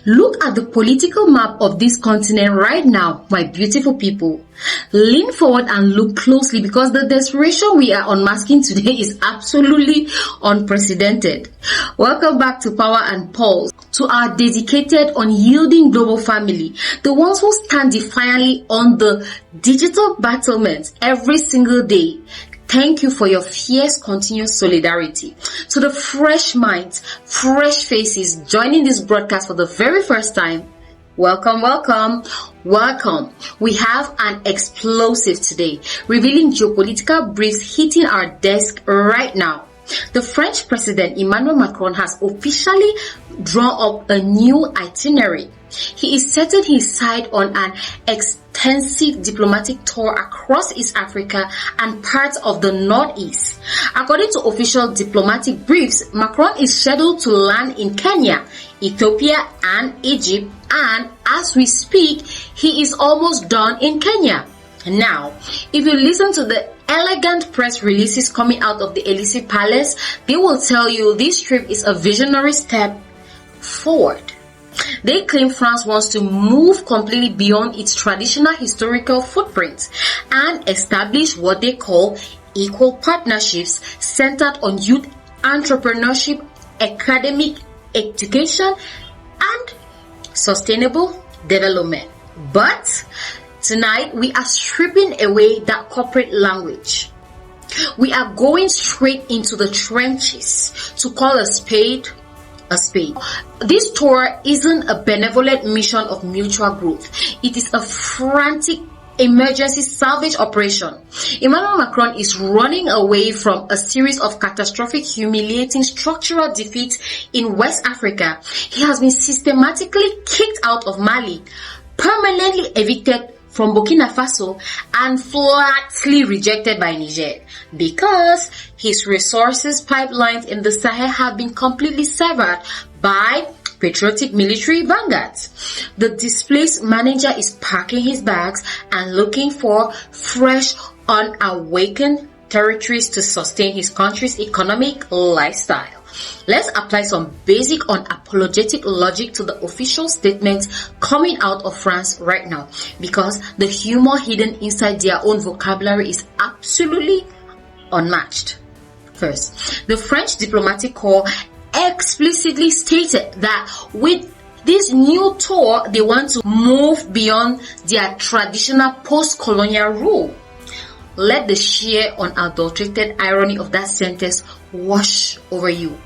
Look at the political map of this continent right now, my beautiful people. Lean forward and look closely because the desperation we are unmasking today is absolutely unprecedented. Welcome back to Power and Pulse, to our dedicated, unyielding global family, the ones who stand defiantly on the digital battlements every single day. Thank you for your fierce, continuous solidarity. To the fresh minds, fresh faces joining this broadcast for the very first time, welcome, welcome, welcome. We have an explosive today, revealing geopolitical briefs hitting our desk right now. The French President Emmanuel Macron has officially drawn up a new itinerary. He is setting his sight on an extensive diplomatic tour across East Africa and parts of the Northeast. According to official diplomatic briefs, Macron is scheduled to land in Kenya, Ethiopia, and Egypt, and as we speak, he is almost done in Kenya. Now, if you listen to the elegant press releases coming out of the Elysee Palace, they will tell you this trip is a visionary step forward. They claim France wants to move completely beyond its traditional historical footprint and establish what they call equal partnerships centered on youth entrepreneurship, academic education, and sustainable development. But tonight, we are stripping away that corporate language. We are going straight into the trenches to call a spade a spade. This tour isn't a benevolent mission of mutual growth. It is a frantic emergency salvage operation. Emmanuel Macron is running away from a series of catastrophic, humiliating structural defeats in West Africa. He has been systematically kicked out of Mali, permanently evicted from Burkina Faso, and flatly rejected by Niger because his resources pipelines in the Sahel have been completely severed by patriotic military vanguards. The displaced manager is packing his bags and looking for fresh, unawakened territories to sustain his country's economic lifestyle. Let's apply some basic unapologetic logic to the official statements coming out of France right now, because the humor hidden inside their own vocabulary is absolutely unmatched. First, the French diplomatic corps explicitly stated that with this new tour, they want to move beyond their traditional post-colonial rule. Let the sheer unadulterated irony of that sentence wash over you.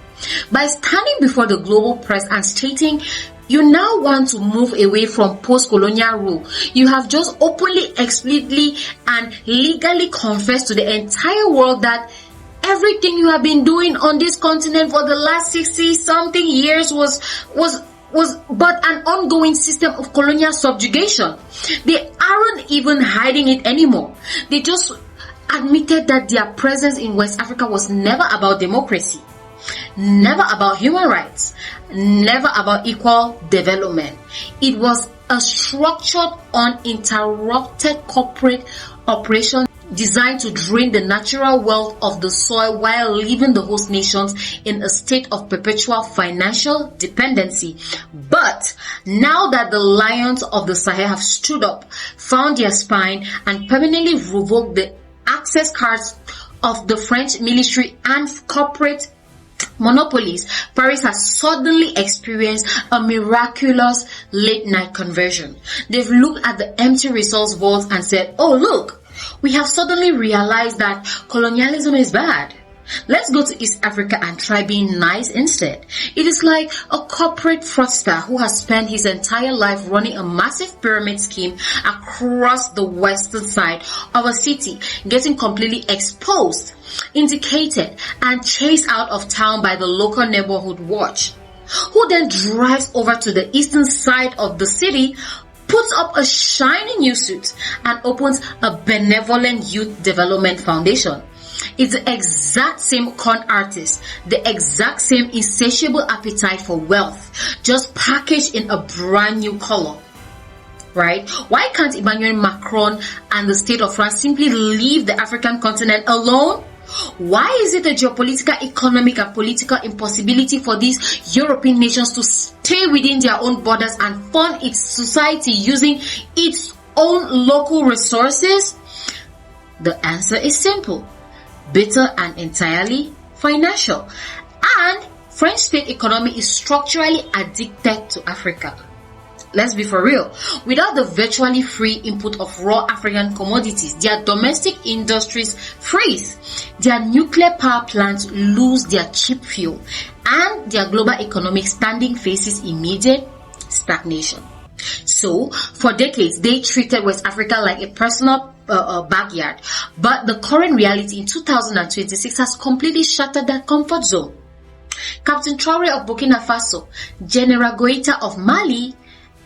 By standing before the global press and stating you now want to move away from post-colonial rule, you have just openly, explicitly, and legally confessed to the entire world that everything you have been doing on this continent for the last 60-something years was but an ongoing system of colonial subjugation. They aren't even hiding it anymore. They just admitted that their presence in West Africa was never about democracy, never about human rights, never about equal development. It was a structured, uninterrupted corporate operation designed to drain the natural wealth of the soil while leaving the host nations in a state of perpetual financial dependency. But now that the lions of the Sahel have stood up, found their spine, and permanently revoked the access cards of the French military and corporate monopolies, Paris has suddenly experienced a miraculous late-night conversion. They've looked at the empty resource vaults and said, oh look, we have suddenly realized that colonialism is bad. Let's go to East Africa and try being nice instead. It is like a corporate fraudster who has spent his entire life running a massive pyramid scheme across the western side of a city, getting completely exposed, indicated, and chased out of town by the local neighborhood watch, who then drives over to the eastern side of the city, puts up a shiny new suit, and opens a benevolent youth development foundation. It's the exact same con artist, the exact same insatiable appetite for wealth, just packaged in a brand new color. Right? Why can't Emmanuel Macron and the state of France simply leave the African continent alone? Why is it a geopolitical, economic, and political impossibility for these European nations to stay within their own borders and fund its society using its own local resources? The answer is simple, bitter and entirely financial. And French state economy is structurally addicted to Africa. Let's be for real. Without the virtually free input of raw African commodities, their domestic industries freeze, their nuclear power plants lose their cheap fuel, and their global economic standing faces immediate stagnation. So, for decades, they treated West Africa like a personal backyard. But the current reality in 2026 has completely shattered that comfort zone. Captain Traoré of Burkina Faso, General Goïta of Mali,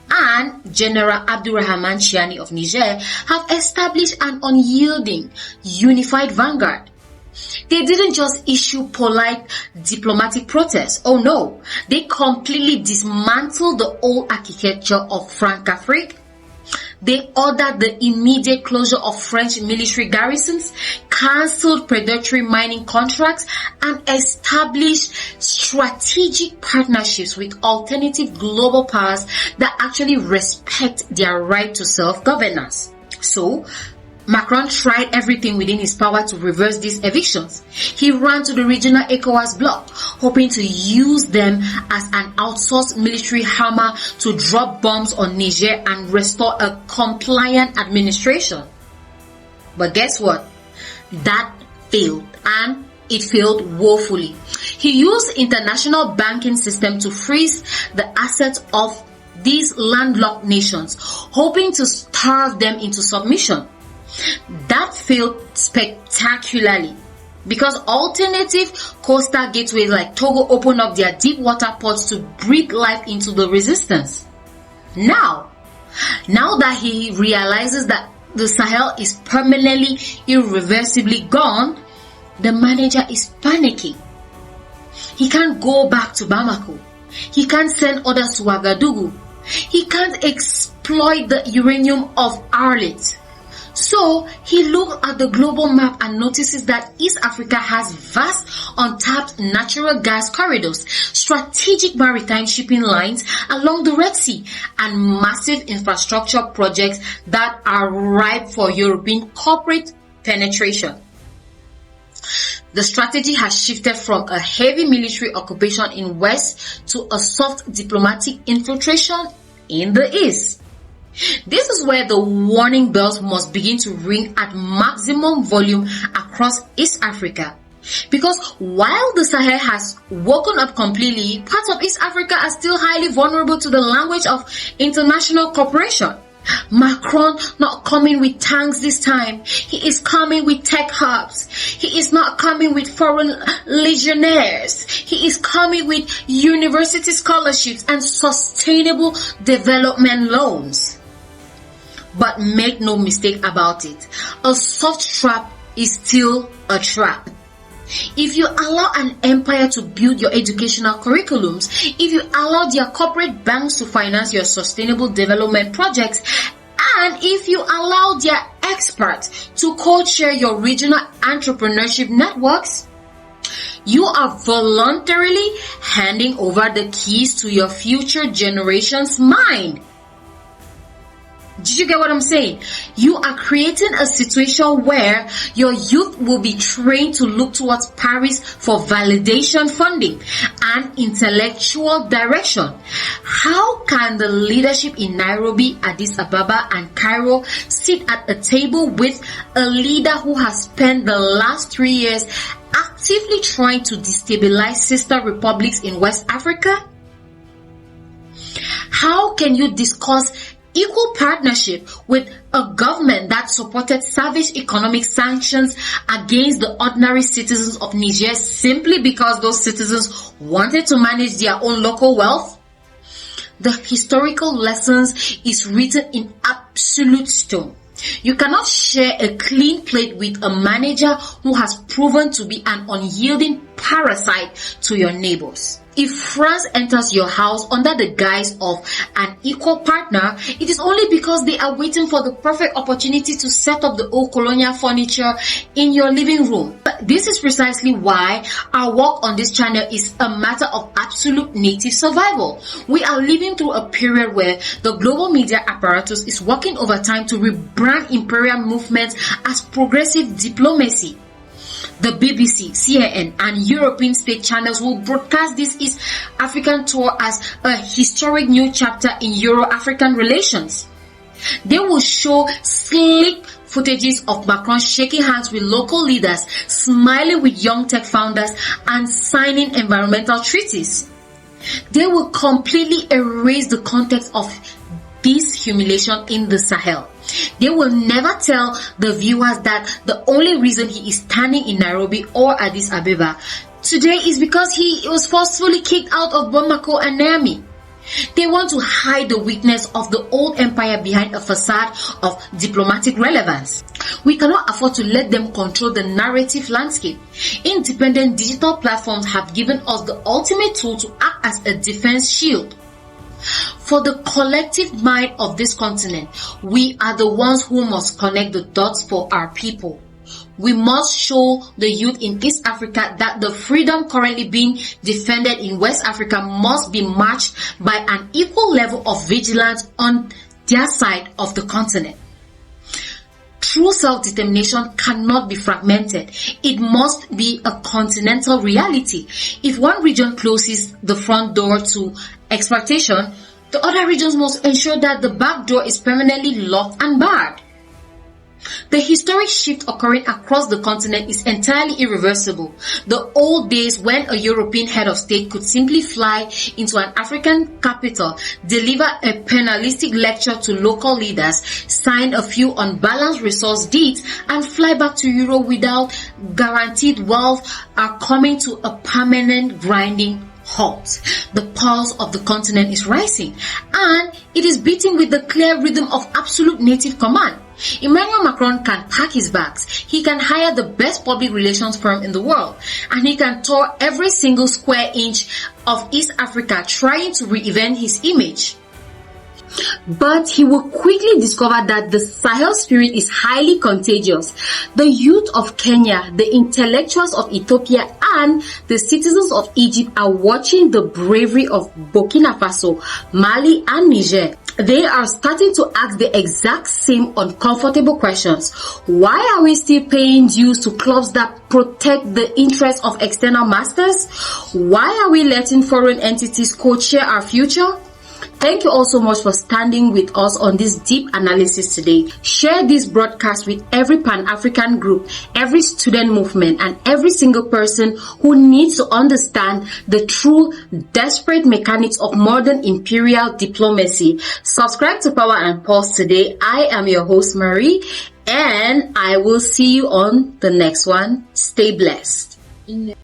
and General Abdurrahman Chiani of Niger have established an unyielding, unified vanguard. They didn't just issue polite diplomatic protests. Oh no, they completely dismantled the old architecture of Francafrique. They ordered the immediate closure of French military garrisons, cancelled predatory mining contracts, and established strategic partnerships with alternative global powers that actually respect their right to self-governance. So, Macron tried everything within his power to reverse these evictions. He ran to the regional ECOWAS bloc, hoping to use them as an outsourced military hammer to drop bombs on Niger and restore a compliant administration. But guess what? That failed, and it failed woefully. He used international banking system to freeze the assets of these landlocked nations, hoping to starve them into submission. That failed spectacularly because alternative coastal gateways like Togo opened up their deep water ports to breathe life into the resistance. Now that he realizes that the Sahel is permanently, irreversibly gone, the manager is panicking. He can't go back to Bamako. He can't send orders to Ouagadougou. He can't exploit the uranium of Arlit. So he looked at the global map and notices that East Africa has vast untapped natural gas corridors, strategic maritime shipping lines along the Red Sea, and massive infrastructure projects that are ripe for European corporate penetration. The strategy has shifted from a heavy military occupation in West to a soft diplomatic infiltration in the East. This is where the warning bells must begin to ring at maximum volume across East Africa. Because while the Sahel has woken up completely, parts of East Africa are still highly vulnerable to the language of international cooperation. Macron not coming with tanks this time. He is coming with tech hubs. He is not coming with foreign legionnaires. He is coming with university scholarships and sustainable development loans. But make no mistake about it, a soft trap is still a trap. If you allow an empire to build your educational curriculums, if you allow their corporate banks to finance your sustainable development projects, and if you allow their experts to co-chair your regional entrepreneurship networks, you are voluntarily handing over the keys to your future generation's mind. Did you get what I'm saying? You are creating a situation where your youth will be trained to look towards Paris for validation funding and intellectual direction. How can the leadership in Nairobi, Addis Ababa, and Cairo sit at a table with a leader who has spent the last 3 years actively trying to destabilize sister republics in West Africa? How can you discuss equal partnership with a government that supported savage economic sanctions against the ordinary citizens of Niger simply because those citizens wanted to manage their own local wealth? The historical lessons is written in absolute stone. You cannot share a clean plate with a manager who has proven to be an unyielding parasite to your neighbors. If France enters your house under the guise of an equal partner, it is only because they are waiting for the perfect opportunity to set up the old colonial furniture in your living room. But this is precisely why our work on this channel is a matter of absolute native survival. We are living through a period where the global media apparatus is working overtime to rebrand imperial movements as progressive diplomacy. The BBC, CNN, and European state channels will broadcast this East African tour as a historic new chapter in Euro-African relations. They will show slick footages of Macron shaking hands with local leaders, smiling with young tech founders, and signing environmental treaties. They will completely erase the context of this humiliation in the Sahel. They will never tell the viewers that the only reason he is standing in Nairobi or Addis Ababa today is because he was forcefully kicked out of Bamako and Niamey. They want to hide the weakness of the old empire behind a facade of diplomatic relevance. We cannot afford to let them control the narrative landscape. Independent digital platforms have given us the ultimate tool to act as a defense shield. For the collective mind of this continent, we are the ones who must connect the dots for our people. We must show the youth in East Africa that the freedom currently being defended in West Africa must be matched by an equal level of vigilance on their side of the continent. True self-determination cannot be fragmented. It must be a continental reality. If one region closes the front door to exploitation, the other regions must ensure that the back door is permanently locked and barred. The historic shift occurring across the continent is entirely irreversible. The old days when a European head of state could simply fly into an African capital, deliver a penalistic lecture to local leaders, sign a few unbalanced resource deeds, and fly back to Europe without guaranteed wealth are coming to a permanent grinding halt. The pulse of the continent is rising, and it is beating with the clear rhythm of absolute native command. Emmanuel Macron can pack his bags, he can hire the best public relations firm in the world, and he can tour every single square inch of East Africa trying to reinvent his image. But he will quickly discover that the Sahel spirit is highly contagious. The youth of Kenya, the intellectuals of Ethiopia, and the citizens of Egypt are watching the bravery of Burkina Faso, Mali, and Niger. They are starting to ask the exact same uncomfortable questions. Why are we still paying dues to clubs that protect the interests of external masters? Why are we letting foreign entities co-chair our future? Thank you all so much for standing with us on this deep analysis today. Share this broadcast with every Pan-African group, every student movement, and every single person who needs to understand the true desperate mechanics of modern imperial diplomacy. Subscribe to Power and Pulse today. I am your host, Marie, and I will see you on the next one. Stay blessed.